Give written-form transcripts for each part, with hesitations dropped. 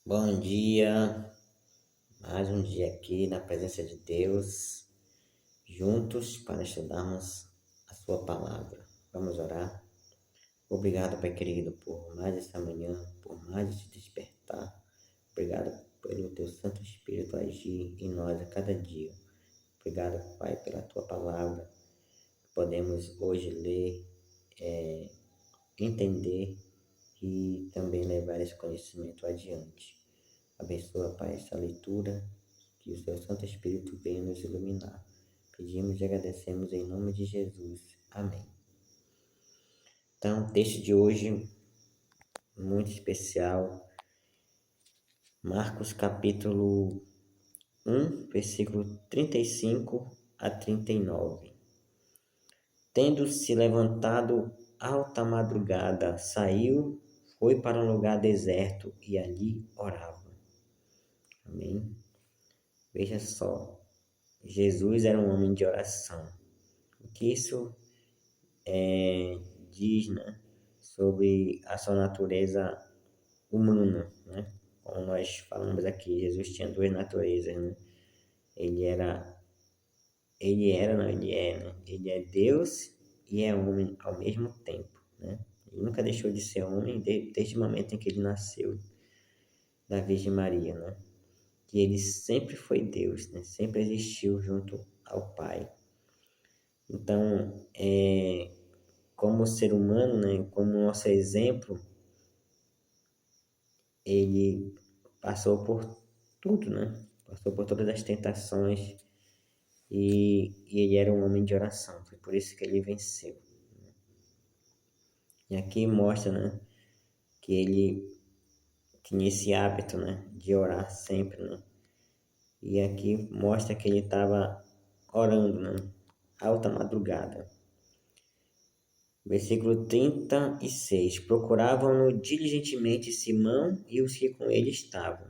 Bom dia, mais um dia aqui na presença de Deus, juntos para estudarmos a Sua palavra. Vamos orar. Obrigado, Pai querido, por mais essa manhã, por mais esse despertar. Obrigado pelo Teu Santo Espírito agir em nós a cada dia. Obrigado, Pai, pela Tua palavra. Podemos hoje ler, entender e também levar esse conhecimento adiante. Abençoa, Pai, essa leitura, que o Seu Santo Espírito venha nos iluminar. Pedimos e agradecemos em nome de Jesus. Amém. Então, o texto de hoje, muito especial, Marcos capítulo 1, versículo 35 a 39. Tendo se levantado alta madrugada, saiu, foi para um lugar deserto e ali orava. Amém. Veja só, Jesus era um homem de oração. O que isso diz, né, sobre a sua natureza humana, né? Como nós falamos aqui, Jesus tinha duas naturezas, né? Ele não, ele é, né? Ele é Deus e é homem ao mesmo tempo, né? Ele nunca deixou de ser homem desde o momento em que ele nasceu da Virgem Maria, né? Que ele sempre foi Deus, né? Sempre existiu junto ao Pai. Então, como ser humano, né? Como nosso exemplo, ele passou por tudo, né? Passou por todas as tentações e ele era um homem de oração. Foi por isso que ele venceu. E aqui mostra, né? Que ele tinha esse hábito, né? De orar sempre, né? E aqui mostra que ele estava orando, né? Alta madrugada. Versículo 36. Procuravam-no diligentemente Simão e os que com ele estavam.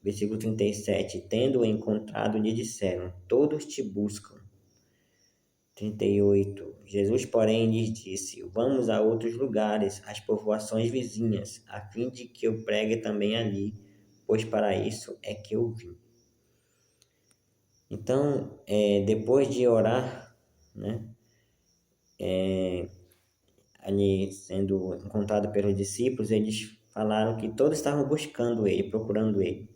Versículo 37. Tendo-o encontrado, lhe disseram: todos te buscam. 38. Jesus, porém, lhes disse: vamos a outros lugares, às povoações vizinhas, a fim de que eu pregue também ali, pois para isso é que eu vim. Então, depois de orar, né, ali sendo encontrado pelos discípulos, eles falaram que todos estavam buscando ele, procurando ele.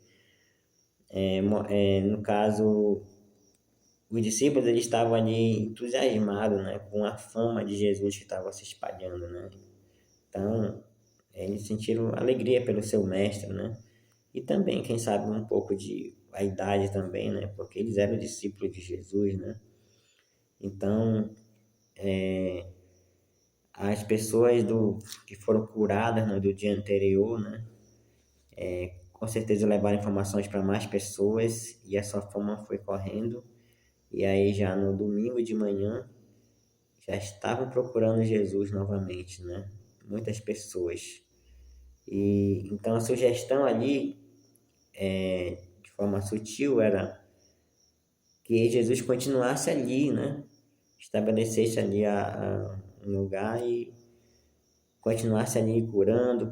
No caso, os discípulos eles estavam ali entusiasmados, né, com a fama de Jesus que estava se espalhando, né? Então, eles sentiram alegria pelo seu mestre, né? E também, quem sabe, um pouco de vaidade também, né? Porque eles eram discípulos de Jesus, né? Então, as pessoas que foram curadas, né, do dia anterior, né? Com certeza levaram informações para mais pessoas e a sua fama foi correndo. E aí já no domingo de manhã já estavam procurando Jesus novamente, né? Muitas pessoas. E então a sugestão ali, de forma sutil, era que Jesus continuasse ali, né? Estabelecesse ali um lugar e continuasse ali curando,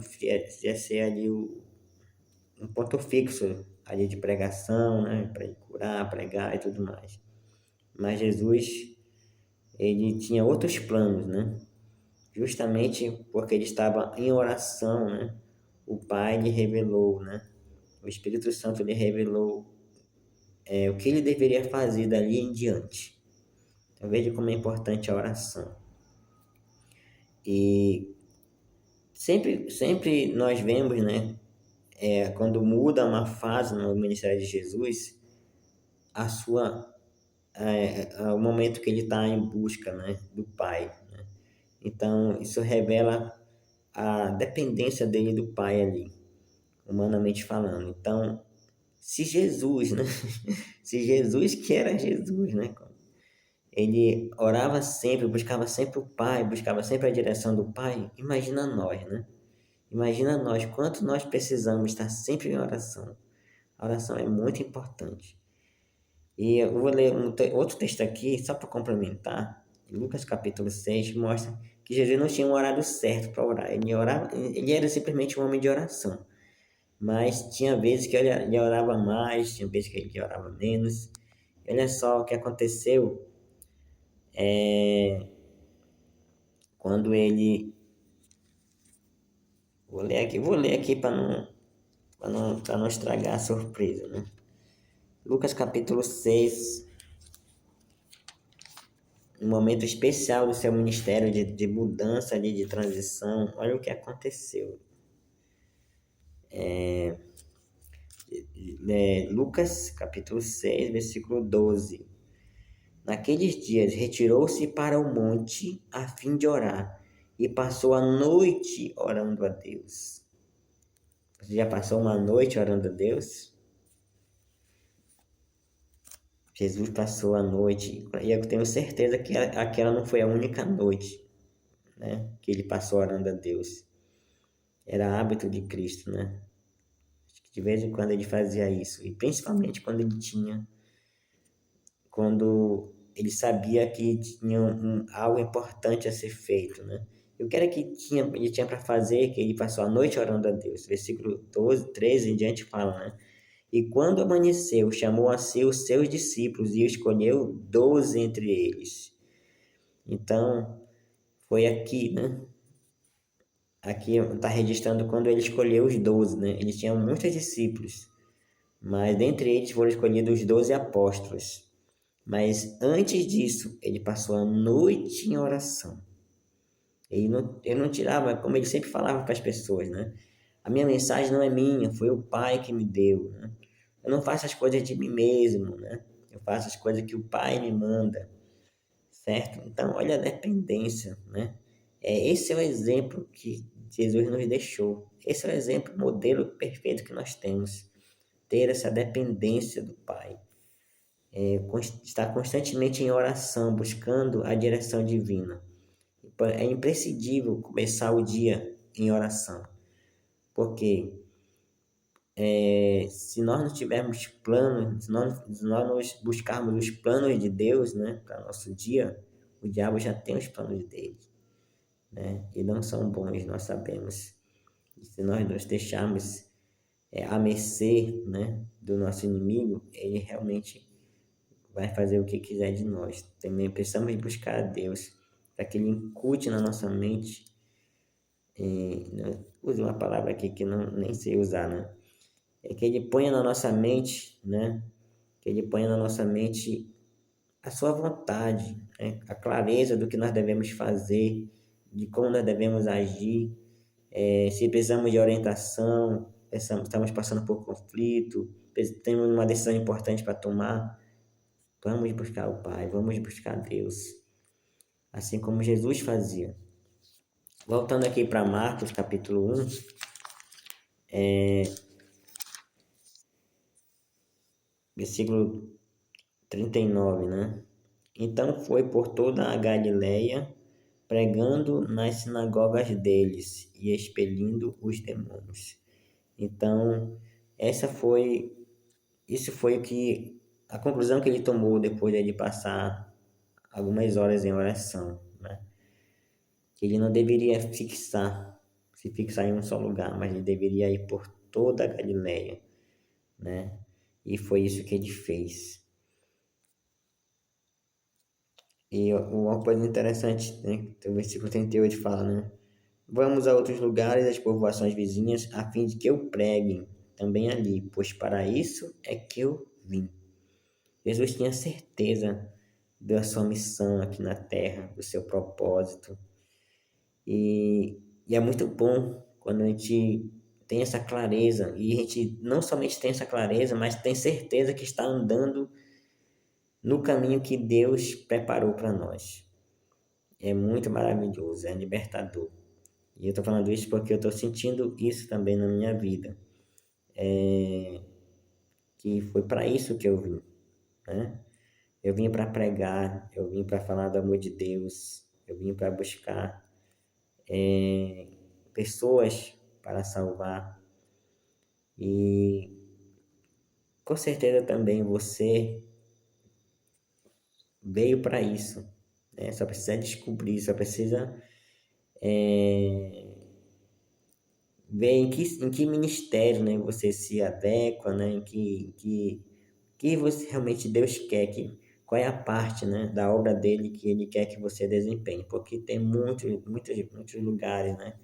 ia ser ali um ponto fixo ali de pregação, né? Para curar, pregar e tudo mais. Mas Jesus, ele tinha outros planos, né? Justamente porque ele estava em oração, né? O Pai lhe revelou, né? O Espírito Santo lhe revelou o que ele deveria fazer dali em diante. Então veja como é importante a oração. E sempre nós vemos, né? Quando muda uma fase no ministério de Jesus, a sua o momento que ele está em busca, né, do Pai, né? Então isso revela a dependência dele do Pai ali, humanamente falando. Então, se Jesus, né, se Jesus que era Jesus, né, ele orava sempre, buscava sempre o Pai, buscava sempre a direção do Pai, imagina nós, né? Imagina nós, quanto nós precisamos estar sempre em oração. A oração é muito importante. E eu vou ler outro texto aqui, só para complementar. Lucas capítulo 6 mostra que Jesus não tinha um horário certo para orar. Ele era simplesmente um homem de oração. Mas tinha vezes que ele orava mais, tinha vezes que ele orava menos. E olha só o que aconteceu quando ele. Vou ler aqui para não estragar a surpresa, né? Lucas capítulo 6, um momento especial do seu ministério de mudança, de transição. Olha o que aconteceu. Lucas capítulo 6, versículo 12. Naqueles dias retirou-se para o monte a fim de orar e passou a noite orando a Deus. Você já passou uma noite orando a Deus? Jesus passou a noite, e eu tenho certeza que aquela não foi a única noite, né, que ele passou orando a Deus. Era hábito de Cristo, né? De vez em quando ele fazia isso, e principalmente quando ele sabia que tinha algo importante a ser feito, né? E o que era que ele tinha para fazer, que ele passou a noite orando a Deus. Versículo 12, 13 em diante fala, né? E quando amanheceu, chamou a si os seus discípulos e escolheu 12 entre eles. Então, foi aqui, né? Aqui está registrando quando ele escolheu os 12, né? Eles tinham muitos discípulos, mas dentre eles foram escolhidos os 12 apóstolos. Mas antes disso, ele passou a noite em oração. Ele não tirava, como ele sempre falava para as pessoas, né? A minha mensagem não é minha, foi o Pai que me deu, né? Eu não faço as coisas de mim mesmo, né? Eu faço as coisas que o Pai me manda, certo? Então, olha a dependência, né? Esse é o exemplo que Jesus nos deixou. Esse é o exemplo, o modelo perfeito que nós temos. Ter essa dependência do Pai. Estar constantemente em oração, buscando a direção divina. É imprescindível começar o dia em oração, porque se nós não tivermos planos, se nós não buscarmos os planos de Deus, né, para nosso dia, o diabo já tem os planos dele, né, e não são bons, nós sabemos. E se nós nos deixarmos à mercê, né, do nosso inimigo, ele realmente vai fazer o que quiser de nós. Também precisamos buscar a Deus para que Ele incute na nossa mente, né, use uma palavra aqui que não nem sei usar, né? É que Ele ponha na nossa mente, né? Que Ele ponha na nossa mente a sua vontade, né? A clareza do que nós devemos fazer, de como nós devemos agir, se precisamos de orientação, estamos passando por conflito, temos uma decisão importante para tomar, vamos buscar o Pai, vamos buscar Deus, assim como Jesus fazia. Voltando aqui para Marcos capítulo 1, versículo 39, né? Então foi por toda a Galileia, pregando nas sinagogas deles e expelindo os demônios. Então, isso foi a conclusão que ele tomou depois de passar algumas horas em oração, né? Que ele não deveria se fixar em um só lugar, mas ele deveria ir por toda a Galileia, né? E foi isso que ele fez. E uma coisa interessante, né? O versículo 38 fala, né? Vamos a outros lugares, as povoações vizinhas, a fim de que eu pregue também ali, pois para isso é que eu vim. Jesus tinha certeza da sua missão aqui na terra, do seu propósito. E é muito bom quando a gente tem essa clareza, e a gente não somente tem essa clareza, mas tem certeza que está andando no caminho que Deus preparou para nós. É muito maravilhoso, é libertador. E eu estou falando isso porque eu estou sentindo isso também na minha vida. Que foi para isso que eu vim, né? Eu vim para pregar, eu vim para falar do amor de Deus, eu vim para buscar pessoas para salvar. E com certeza também você veio para isso, né? Só precisa descobrir, só precisa ver em que ministério, né, você se adequa, né, que você realmente Deus quer, qual é a parte, né, da obra dele que ele quer que você desempenhe, porque tem muitos lugares, né,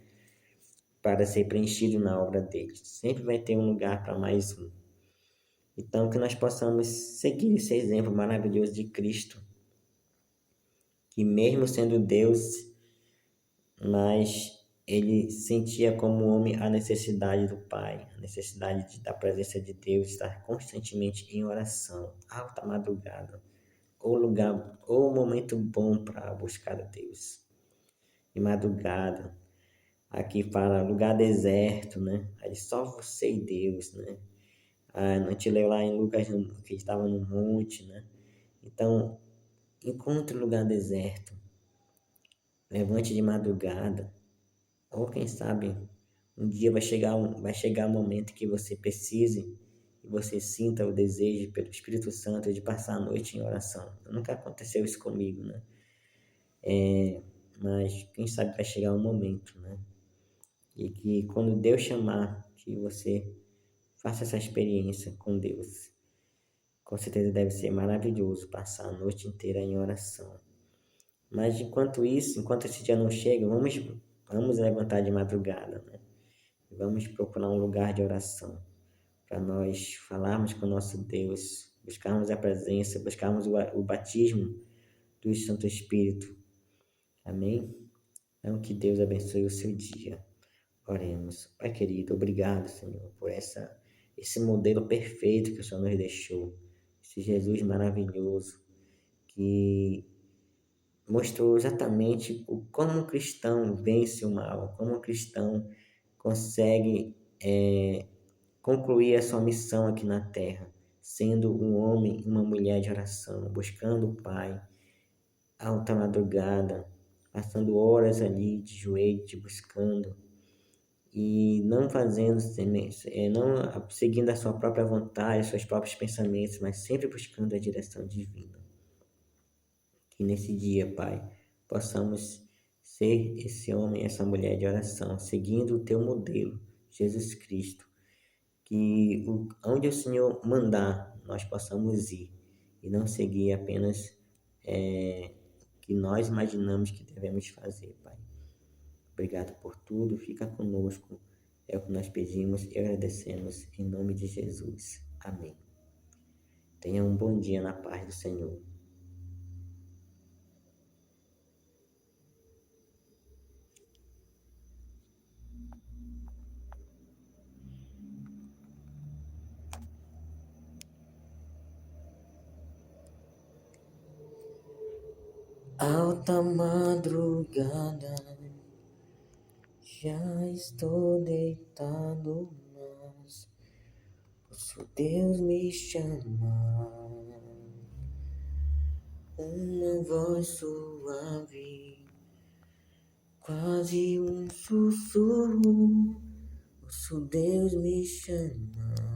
para ser preenchido na obra dele. Sempre vai ter um lugar para mais um. Então, que nós possamos seguir esse exemplo maravilhoso de Cristo, que mesmo sendo Deus, mas ele sentia como homem a necessidade do Pai, a necessidade da presença de Deus, estar constantemente em oração, alta madrugada, ou lugar, ou momento bom para buscar a Deus. De madrugada, aqui fala lugar deserto, né? Aí só você e Deus, né? A gente leu lá em Lucas que estava no monte, né? Então, encontre um lugar deserto, levante de madrugada, ou quem sabe um dia vai chegar um momento que você precise e você sinta o desejo pelo Espírito Santo de passar a noite em oração. Nunca aconteceu isso comigo, né? Mas quem sabe vai chegar um momento, né? E que quando Deus chamar, que você faça essa experiência com Deus. Com certeza deve ser maravilhoso passar a noite inteira em oração. Mas enquanto isso, enquanto esse dia não chega, vamos levantar de madrugada, né? Vamos procurar um lugar de oração para nós falarmos com o nosso Deus, buscarmos a presença, buscarmos o batismo do Santo Espírito. Amém? Então, que Deus abençoe o seu dia. Oremos. Pai querido, obrigado, Senhor, por esse modelo perfeito que o Senhor nos deixou. Esse Jesus maravilhoso que mostrou exatamente como um cristão vence o mal, como um cristão consegue concluir a sua missão aqui na terra, sendo um homem e uma mulher de oração, buscando o Pai, alta madrugada, passando horas ali de joelho, te buscando, e não fazendo, não seguindo a sua própria vontade, seus próprios pensamentos, mas sempre buscando a direção divina. Que nesse dia, Pai, possamos ser esse homem, essa mulher de oração, seguindo o teu modelo, Jesus Cristo. Que onde o Senhor mandar, nós possamos ir e não seguir apenas que nós imaginamos que devemos fazer, Pai. Obrigado por tudo, fica conosco. É o que nós pedimos e agradecemos em nome de Jesus. Amém. Tenha um bom dia na paz do Senhor. Alta madrugada, já estou deitado, mas posso Deus me chamar. Uma voz suave, quase um sussurro, posso Deus me chamar.